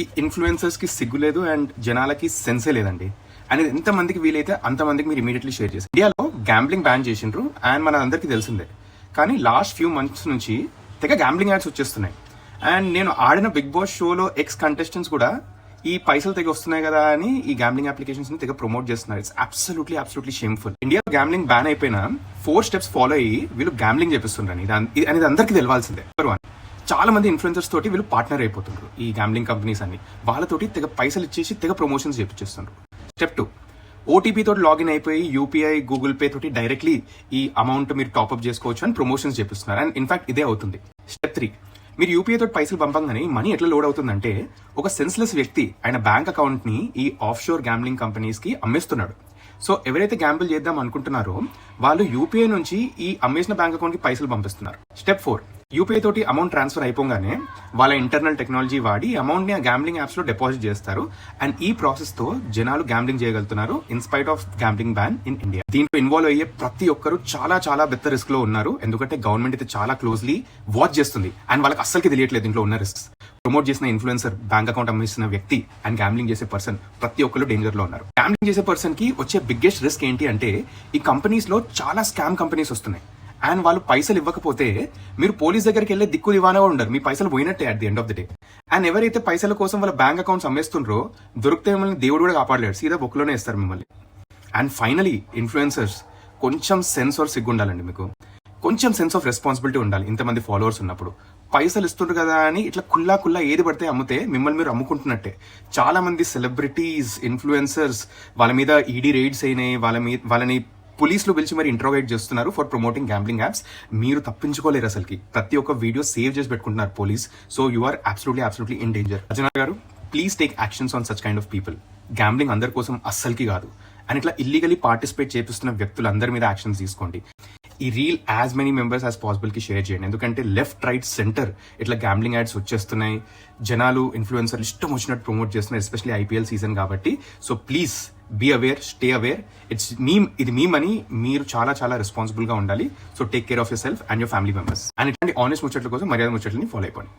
ఈ ఇన్ఫ్లుయెన్సర్స్ కి సిగ్గు లేదు అండ్ జనాలకి సెన్సే లేదండి అనేది ఎంతమందికి వీలైతే అంతమందికి మీరు ఇమీడియట్లీ షేర్ చేస్తారు. ఇండియాలో గ్యాంబ్లింగ్ బ్యాన్ చేసిండ్రు అండ్ మన అందరికీ తెలిసిందే. కానీ లాస్ట్ ఫ్యూ మంత్స్ నుంచి తెగ గ్యాంబ్లింగ్ యాడ్స్ వచ్చేస్తున్నాయి. అండ్ నేను ఆడిన బిగ్ బాస్ షోలో ఎక్స్ కంటెస్టెంట్స్ కూడా ఈ పైసలు తెగ వస్తున్నాయి కదా అని ఈ గ్యాంబ్లింగ్ అప్లికేషన్స్ ని తెగ ప్రమోట్ చేస్తున్నారు. It's absolutely shameful. ఇండియాలో గ్యాంబ్లింగ్ బ్యాన్ అయిపోయినా 4 స్టెప్స్ ఫాలో అయ్యి వీళ్ళు గ్యాంబ్లింగ్ చేపిస్తున్నారు అనేది అందరికీ తెలవాల్సిందే. చాలా మంది ఇన్ఫ్లుయెన్సర్స్ తోటి వీళ్ళు పార్ట్నర్ అయిపోతున్నారు. ఈ గ్యాంబ్లింగ్ కంపెనీస్ అన్ని వాళ్ళతోటి తెగ పైసలు ఇచ్చేసి తెగ ప్రమోషన్స్ చేపిస్తున్నారు. స్టెప్ 2, ఓటీపీ తోటి లాగిన్ అయిపోయి యూపీఐ గూగుల్ పే తోటి డైరెక్ట్లీ ఈ అమౌంట్ మీరు టాప్అప్ చేసుకోవచ్చు అని ప్రమోషన్స్ చేపిస్తున్నారు. అండ్ ఇన్ఫాక్ట్ ఇదే అవుతుంది. స్టెప్ 3, మీరు యూపీఐ తోటి పైసలు పంపంగానే మనీ ఎట్లా లోడ్ అవుతుందంటే ఒక సెన్స్లెస్ వ్యక్తి ఆయన బ్యాంక్ అకౌంట్ ని ఈ ఆఫ్ షోర్ గ్యాంబ్లింగ్ కంపెనీస్ కి అమ్మేస్తున్నాడు. సో ఎవరైతే గ్యాంబుల్ చేద్దాం అనుకుంటున్నారో వాళ్ళు యూపీఐ నుంచి ఈ అమ్మేసిన బ్యాంక్ అకౌంట్ కి పైసలు పంపిస్తున్నారు. స్టెప్ 4, యూపీఐ తోటి అమౌంట్ ట్రాన్స్ఫర్ అయిపోగానే వాళ్ళ ఇంటర్నల్ టెక్నాలజీ వాడి అమౌంట్ ని ఆ గ్యాంబ్లింగ్ యాప్స్ లో డిపాజిట్ చేస్తారు. అండ్ ఈ ప్రాసెస్ తో జనాలు గ్యాంబ్లింగ్ చేయగలుగుతున్నారు in spite of gambling ban in India. దీంట్లో ఇన్వాల్వ్ అయ్యే ప్రతి ఒక్కరు చాలా పెద్ద రిస్క్ లో ఉన్నారు. ఎందుకంటే గవర్నమెంట్ అయితే చాలా క్లోజ్లీ వాచ్ చేస్తుంది అండ్ వాళ్ళకి అస్సలకి తెలియట్లేదు దీంట్లో ఉన్న రిస్క్స్. ప్రమోట్ చేసిన ఇన్ఫ్లుయెన్సర్, బ్యాంక్ అకౌంట్ అమ్మేసిన వ్యక్తి అండ్ గ్యాంబ్లింగ్ చేసే పర్సన్ ప్రతి ఒక్కరు డేంజర్ లో ఉన్నారు. గ్యాంబ్లింగ్ చేసే పర్సన్ కి వచ్చే బిగ్గెస్ట్ రిస్క్ ఏంటి అంటే ఈ కంపెనీస్ లో చాలా స్కామ్ కంపెనీస్ వస్తున్నాయి. అండ్ వాళ్ళు పైసలు ఇవ్వకపోతే మీరు పోలీస్ దగ్గరికి వెళ్ళే దిక్కు దివానా ఉండరు. మీ పైసలు పోయినట్టే at the end of the day. And ఎవరైతే పైసల కోసం వాళ్ళ బ్యాంక్ అకౌంట్స్ అమ్మేస్తుండ్రో దొరికితే మిమ్మల్ని దేవుడు కూడా కాపాడలేడు, సీదా బొక్కులోనే ఇస్తారు మిమ్మల్ని. అండ్ ఫైనలీ ఇన్ఫ్లుయెన్సర్స్ కొంచెం సెన్స్ ఆర్ సిగ్గు ఉండాలండి. మీకు కొంచెం సెన్స్ ఆఫ్ రెస్పాన్సిబిలిటీ ఉండాలి. ఇంతమంది ఫాలోవర్స్ ఉన్నప్పుడు పైసలు ఇస్తుండ్రు కదా అని ఇట్లా కుల్లా ఏది పడితే అమ్మితే మిమ్మల్ని మీరు అమ్ముకుంటున్నట్టే. చాలా మంది సెలబ్రిటీస్, ఇన్ఫ్లుయెన్సర్స్ వాళ్ళ మీద ఈడీ రైడ్స్ అయినాయి. వాళ్ళని పోలీసులు పిలిచి మరి ఇంట్రోగేట్ చేస్తున్నారు ఫర్ ప్రమోటింగ్ గ్యాంబ్లింగ్ యాప్స్. మీరు తప్పించుకోలేరు అసలుకి. ప్రతి ఒక్క వీడియో సేవ్ చేసి పెట్టుకుంటున్నారు police. So you are absolutely in danger. Arjuna గారు, please take actions on such kind of people. Gambling అందరి కోసం అస్సలకి కాదు. అండ్ ఇట్లా ఇల్లీగలీ పార్టిసిపేట్ చేపిస్తున్న వ్యక్తులందరి మీద యాక్షన్స్ తీసుకోండి. ఈ reel as many members as possible కి షేర్ చేయండి. ఎందుకంటే లెఫ్ట్, రైట్, సెంటర్ ఇట్లా గ్యాంబ్లింగ్ యాడ్స్ వచ్చేస్తున్నాయి. జనాలు ఇన్ఫ్లుయెన్సర్లు ఇష్టం వచ్చినట్టు ప్రమోట్ చేస్తున్నారు, ఎస్పెషల్లీ ఐపీఎల్ సీజన్ కాబట్టి. So please be aware, stay aware. ఇది మీ మనీ, మీరు చాలా రెస్పాన్సిబుల్ గా ఉండాలి. So take care of yourself and your family members. And ఇట్లాంటి ఆనెస్ట్ ముచ్చట్ల కోసం మర్యాద ముచ్చట్లని ఫాలో అయిపోండి.